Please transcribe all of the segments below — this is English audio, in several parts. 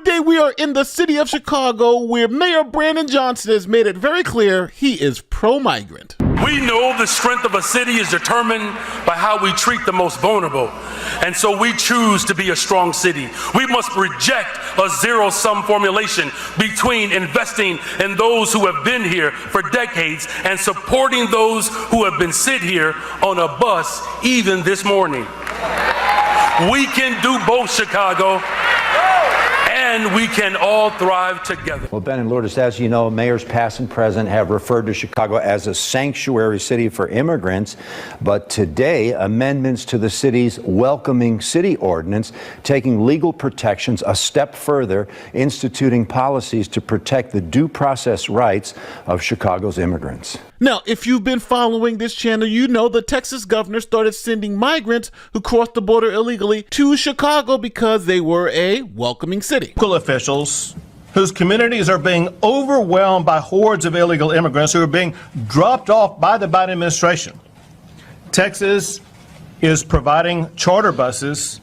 today we are in the city of Chicago, where Mayor Brandon Johnson has made it very clear he is pro-migrant. We know the strength of a city is determined by how we treat the most vulnerable. And so we choose to be a strong city. We must reject a zero-sum formulation between investing in those who have been here for decades and supporting those who have been sit here on a bus even this morning. We can do both, Chicago, and we can all thrive together. Well, Ben and Lourdes, as you know, mayors past and present have referred to Chicago as a sanctuary city for immigrants. But today, amendments to the city's welcoming city ordinance, taking legal protections a step further, instituting policies to protect the due process rights of Chicago's immigrants. Now, if you've been following this channel, you know the Texas governor started sending migrants who crossed the border illegally to Chicago because they were a welcoming city. Local officials whose communities are being overwhelmed by hordes of illegal immigrants who are being dropped off by the Biden administration. Texas is providing charter buses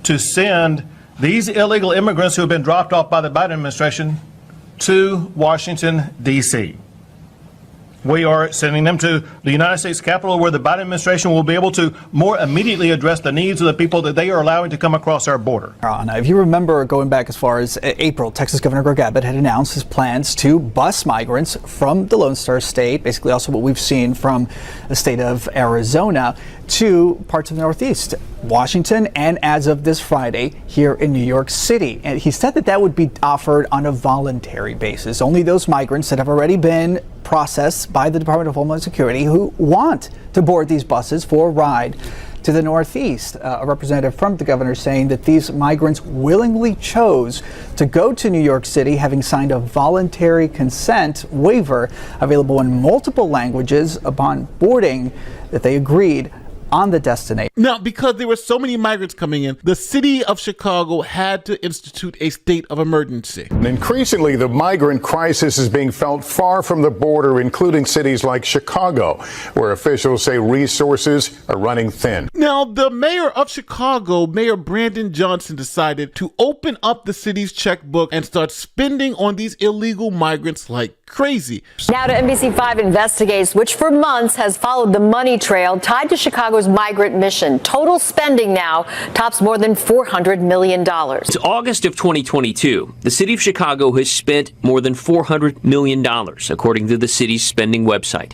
to send these illegal immigrants who have been dropped off by the Biden administration to Washington, D.C. We are sending them to the United States Capitol, where the Biden administration will be able to more immediately address the needs of the people that they are allowing to come across our border. If you remember, going back as far as April, Texas Governor Greg Abbott had announced his plans to bus migrants from the Lone Star State, basically also what we've seen from the state of Arizona, to parts of the Northeast, Washington, and as of this Friday, here in New York City. And he said that that would be offered on a voluntary basis. Only those migrants that have already been processed by the Department of Homeland Security who want to board these buses for a ride to the Northeast. A representative from the governor saying that these migrants willingly chose to go to New York City, having signed a voluntary consent waiver available in multiple languages upon boarding, that they agreed on the destination. Now, because there were so many migrants coming in, the city of Chicago had to institute a state of emergency. And increasingly, the migrant crisis is being felt far from the border, including cities like Chicago, where officials say resources are running thin. Now, the mayor of Chicago, Mayor Brandon Johnson, decided to open up the city's checkbook and start spending on these illegal migrants like crazy. Now to NBC5 investigates, which for months has followed the money trail tied to Chicago's migrant mission. Total spending now tops more than $400 million. It's August of 2022. The city of Chicago has spent more than $400 million, according to the city's spending website.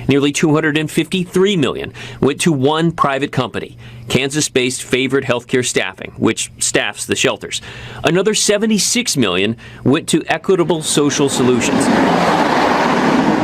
Nearly $253 million went to one private company, Kansas-based Favorite Healthcare Staffing, which staffs the shelters. Another $76 million went to Equitable Social Solutions.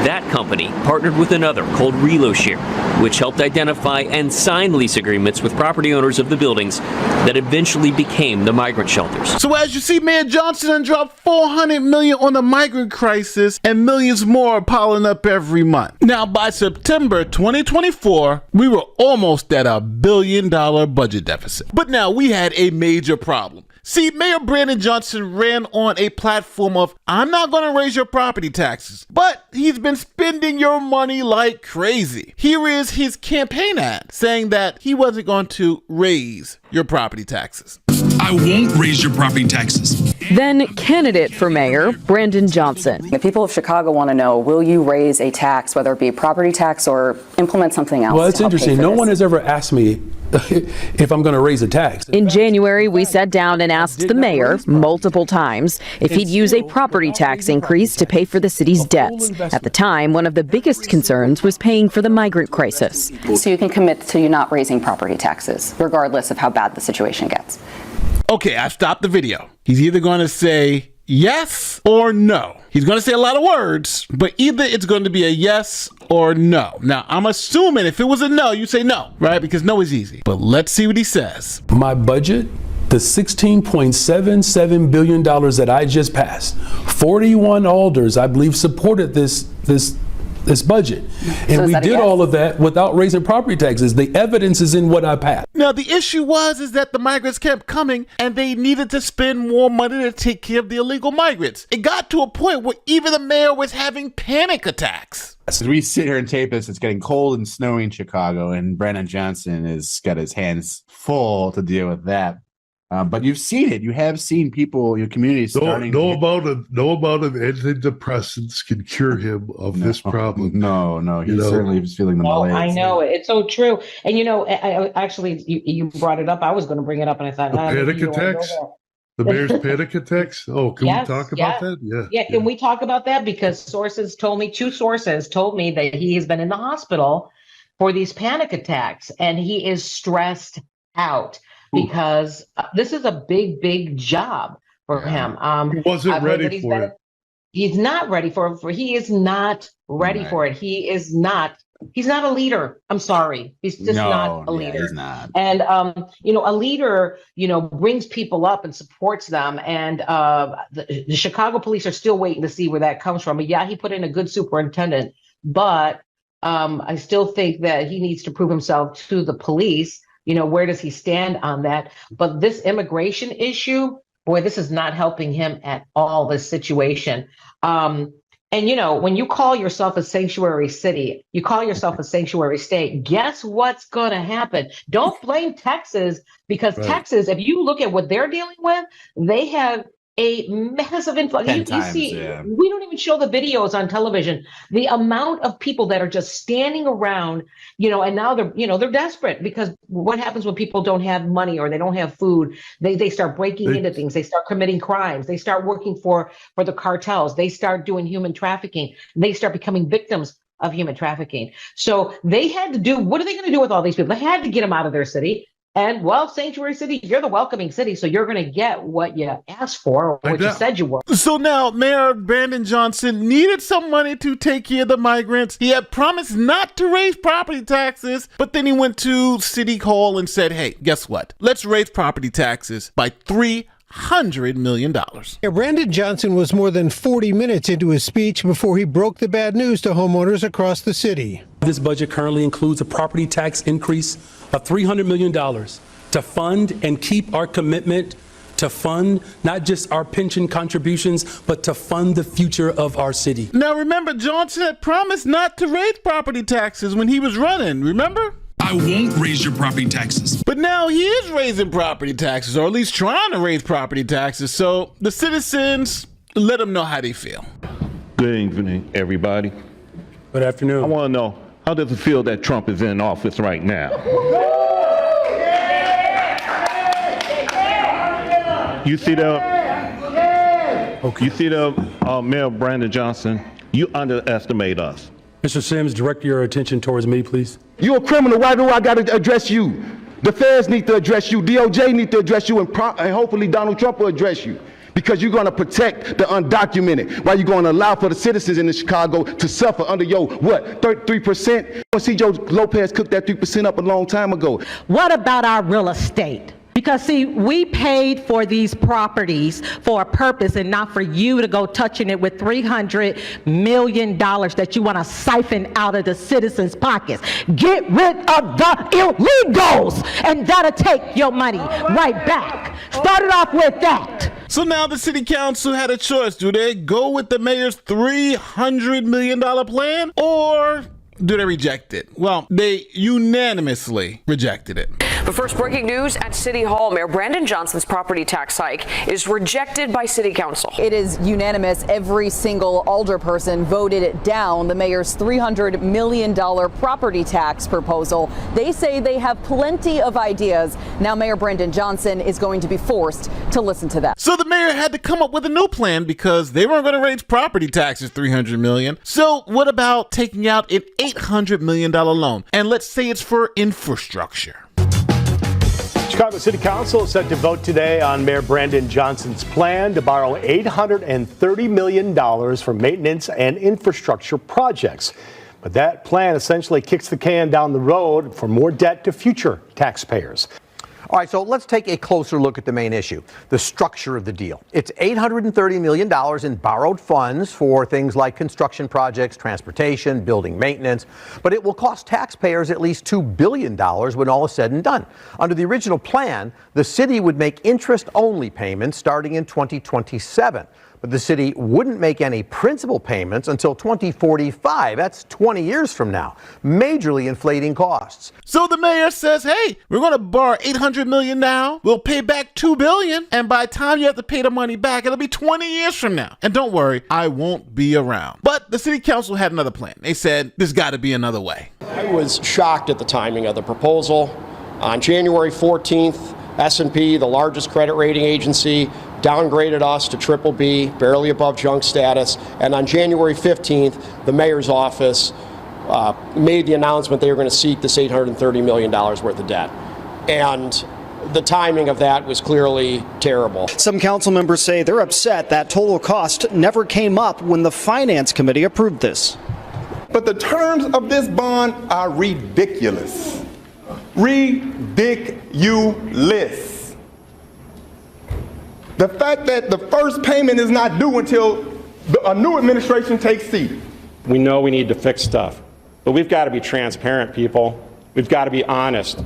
That company partnered with another called ReloShare, which helped identify and sign lease agreements with property owners of the buildings that eventually became the migrant shelters. So as you see, Mayor Johnson dropped $400 million on the migrant crisis, and millions more are piling up every month. Now, by September 2024, we were almost at $1 billion budget deficit. But now we had a major problem. See, Mayor Brandon Johnson ran on a platform of, I'm not going to raise your property taxes, but he's been spending your money like crazy. Here is his campaign ad saying that he wasn't going to raise your property taxes. I won't raise your property taxes. Then candidate for mayor, Brandon Johnson. The people of Chicago want to know, will you raise a tax, whether it be a property tax or implement something else? Well, it's interesting. No one has ever asked me if I'm going to raise a tax. In January, we sat down and asked the mayor multiple times if he'd use a property tax increase to pay for the city's debts. At the time, one of the biggest concerns was paying for the migrant crisis. So you can commit to you not raising property taxes, regardless of how bad the situation gets. Okay, I've stopped the video. He's either going to say yes or no. He's going to say a lot of words, but either it's going to be a yes or no. Now, I'm assuming if it was a no, you say no, right? Because no is easy. But let's see what he says. My budget, the $16.77 billion that I just passed, 41 alders, I believe, supported this budget. And we did all of that without raising property taxes. The evidence is in what I passed. Now, the issue is that the migrants kept coming and they needed to spend more money to take care of the illegal migrants. It got to a point where even the mayor was having panic attacks. As we sit here and tape this, it's getting cold and snowy in Chicago, and Brandon Johnson has got his hands full to deal with that. But you've seen it. You have seen people, your community starting. No amount of antidepressants can cure him of this problem. No, he certainly was feeling the malaise. I know it's so true. And I actually, you brought it up. I was going to bring it up, and I thought, panic attacks. The mayor's panic attacks. Oh, can we talk about that? Yeah. Can we talk about that? Because two sources told me that he has been in the hospital for these panic attacks, and he is stressed out. Because this is a big job for him. He wasn't ready for it. He's not ready for it. He is not ready for it. He's not a leader. I'm sorry. He's just not a leader. He's not. And, a leader, brings people up and supports them. And the Chicago police are still waiting to see where that comes from. But yeah, he put in a good superintendent, but I still think that he needs to prove himself to the police. Where does he stand on that? But this immigration issue, boy, this is not helping him at all, this situation. And, when you call yourself a sanctuary city, you call yourself a sanctuary state, guess what's going to happen? Don't blame Texas, because Texas, if you look at what they're dealing with, they have a massive influx. We don't even show the videos on television. The amount of people that are just standing around, and now they're desperate, because what happens when people don't have money or they don't have food? They start breaking into things. They start committing crimes. They start working for the cartels. They start doing human trafficking. They start becoming victims of human trafficking. So they had to do, what are they going to do with all these people? They had to get them out of their city. And, sanctuary city, you're the welcoming city, so you're going to get what you asked for, or what you said you were. So now Mayor Brandon Johnson needed some money to take care of the migrants. He had promised not to raise property taxes, but then he went to City Hall and said, hey, guess what? Let's raise property taxes by $300 million. Brandon Johnson was more than 40 minutes into his speech before he broke the bad news to homeowners across the city. This budget currently includes a property tax increase of $300 million to fund and keep our commitment to fund not just our pension contributions, but to fund the future of our city. Now remember, Johnson had promised not to raise property taxes when he was running, remember? I won't raise your property taxes. But now he is raising property taxes, or at least trying to raise property taxes. So the citizens, let them know how they feel. Good evening, everybody. Good afternoon. I want to know, how does it feel that Trump is in office right now? You see Mayor Brandon Johnson, you underestimate us. Mr. Sims, direct your attention towards me, please. You're a criminal. Why do I got to address you? The feds need to address you. DOJ need to address you, and hopefully Donald Trump will address you. Because you're going to protect the undocumented, while you're going to allow for the citizens in Chicago to suffer under your, 3%? C.J. Lopez cooked that 3% up a long time ago. What about our real estate? Because, see, we paid for these properties for a purpose and not for you to go touching it with $300 million that you want to siphon out of the citizens' pockets. Get rid of the illegals, and that'll take your money right back. Start it off with that. So now the city council had a choice. Do they go with the mayor's $300 million plan, or do they reject it? Well, they unanimously rejected it. But first, breaking news at City Hall. Mayor Brandon Johnson's property tax hike is rejected by City Council. It is unanimous. Every single alderperson voted it down, the mayor's $300 million property tax proposal. They say they have plenty of ideas. Now Mayor Brandon Johnson is going to be forced to listen to that. So the mayor had to come up with a new plan because they weren't going to raise property taxes $300 million. So what about taking out an $800 million loan? And let's say it's for infrastructure. Chicago City Council is set to vote today on Mayor Brandon Johnson's plan to borrow $830 million for maintenance and infrastructure projects. But that plan essentially kicks the can down the road for more debt to future taxpayers. All right, so let's take a closer look at the main issue, the structure of the deal. It's $830 million in borrowed funds for things like construction projects, transportation, building maintenance, but it will cost taxpayers at least $2 billion when all is said and done. Under the original plan, the city would make interest-only payments starting in 2027. But the city wouldn't make any principal payments until 2045. That's 20 years from now, majorly inflating costs. So the mayor says, hey, we're going to borrow $800 million now. We'll pay back $2 billion. And by the time you have to pay the money back, it'll be 20 years from now. And don't worry, I won't be around. But the city council had another plan. They said, there's got to be another way. I was shocked at the timing of the proposal. On January 14th, S&P, the largest credit rating agency, downgraded us to BBB, barely above junk status. And on January 15th, the mayor's office made the announcement they were going to seek this $830 million worth of debt. And the timing of that was clearly terrible. Some council members say they're upset that total cost never came up when the Finance Committee approved this. But the terms of this bond are ridiculous. Ridiculous. The fact that the first payment is not due until a new administration takes seat. We know we need to fix stuff, but we've got to be transparent, people. We've got to be honest.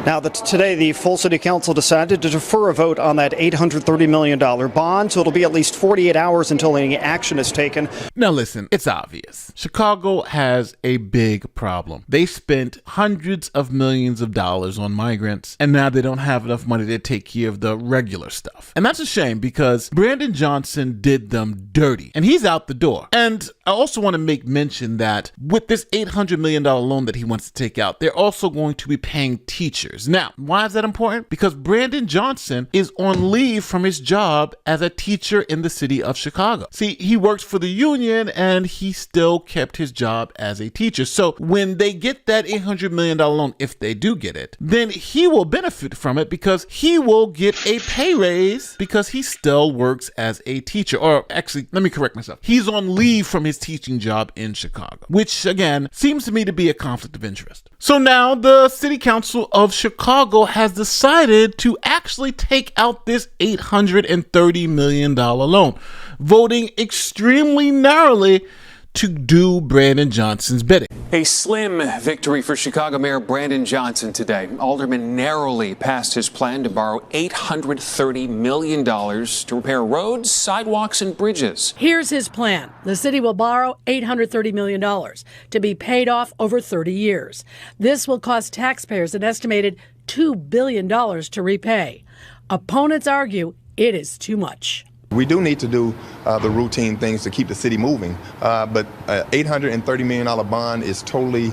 Now, today, the full city council decided to defer a vote on that $830 million bond, so it'll be at least 48 hours until any action is taken. Now, listen, it's obvious. Chicago has a big problem. They spent hundreds of millions of dollars on migrants, and now they don't have enough money to take care of the regular stuff. And that's a shame because Brandon Johnson did them dirty, and he's out the door. And I also want to make mention that with this $800 million loan that he wants to take out, they're also going to be paying teachers. Now, why is that important? Because Brandon Johnson is on leave from his job as a teacher in the city of Chicago. See, he works for the union and he still kept his job as a teacher. So when they get that $800 million loan, if they do get it, then he will benefit from it because he will get a pay raise because he still works as a teacher. Or actually, let me correct myself. He's on leave from his teaching job in Chicago, which again, seems to me to be a conflict of interest. So now the city council of Chicago has decided to actually take out this $830 million loan, voting extremely narrowly to do Brandon Johnson's bidding. A slim victory for Chicago Mayor Brandon Johnson today. Alderman narrowly passed his plan to borrow $830 million to repair roads, sidewalks, and bridges. Here's his plan. The city will borrow $830 million to be paid off over 30 years. This will cost taxpayers an estimated $2 billion to repay. Opponents argue it is too much. We do need to do the routine things to keep the city moving, but $830 million bond is totally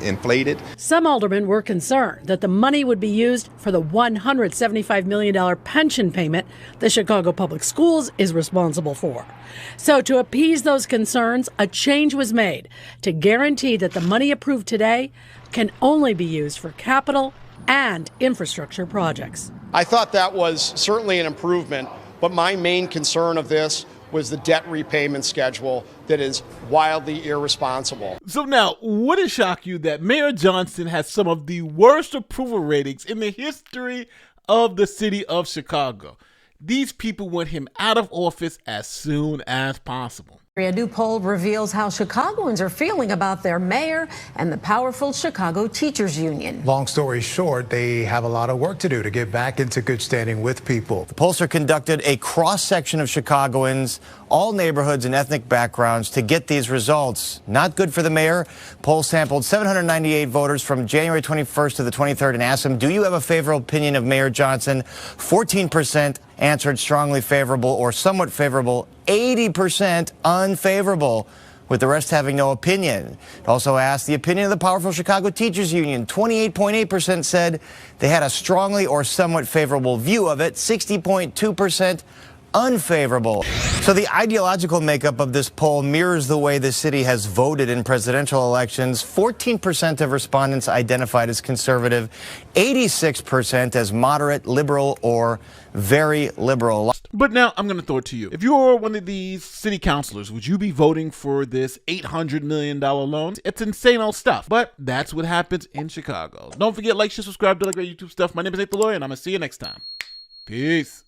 inflated. Some aldermen were concerned that the money would be used for the $175 million pension payment the Chicago Public Schools is responsible for. So to appease those concerns, a change was made to guarantee that the money approved today can only be used for capital and infrastructure projects. I thought that was certainly an improvement. But my main concern of this was the debt repayment schedule that is wildly irresponsible. So now, would it shock you that Mayor Johnson has some of the worst approval ratings in the history of the city of Chicago? These people want him out of office as soon as possible. A new poll reveals how Chicagoans are feeling about their mayor and the powerful Chicago Teachers Union. Long story short, they have a lot of work to do to get back into good standing with people. The pollster conducted a cross-section of Chicagoans, all neighborhoods and ethnic backgrounds, to get these results. Not good for the mayor. Poll sampled 798 voters from January 21st to the 23rd and asked them, do you have a favorable opinion of Mayor Johnson? 14% answered strongly favorable or somewhat favorable, 80% unfavorable, with the rest having no opinion. It also asked the opinion of the powerful Chicago Teachers Union. 28.8% said they had a strongly or somewhat favorable view of it, 60.2% unfavorable. So the ideological makeup of this poll mirrors the way the city has voted in presidential elections. 14% of respondents identified as conservative, 86% as moderate, liberal, or very liberal. But now I'm going to throw it to you. If you're one of these city councilors, would you be voting for this $800 million loan? It's insane old stuff, but that's what happens in Chicago. Don't forget, like, share, subscribe, do the great YouTube stuff. My name is Nate the Lawyer, and I'm going to see you next time. Peace.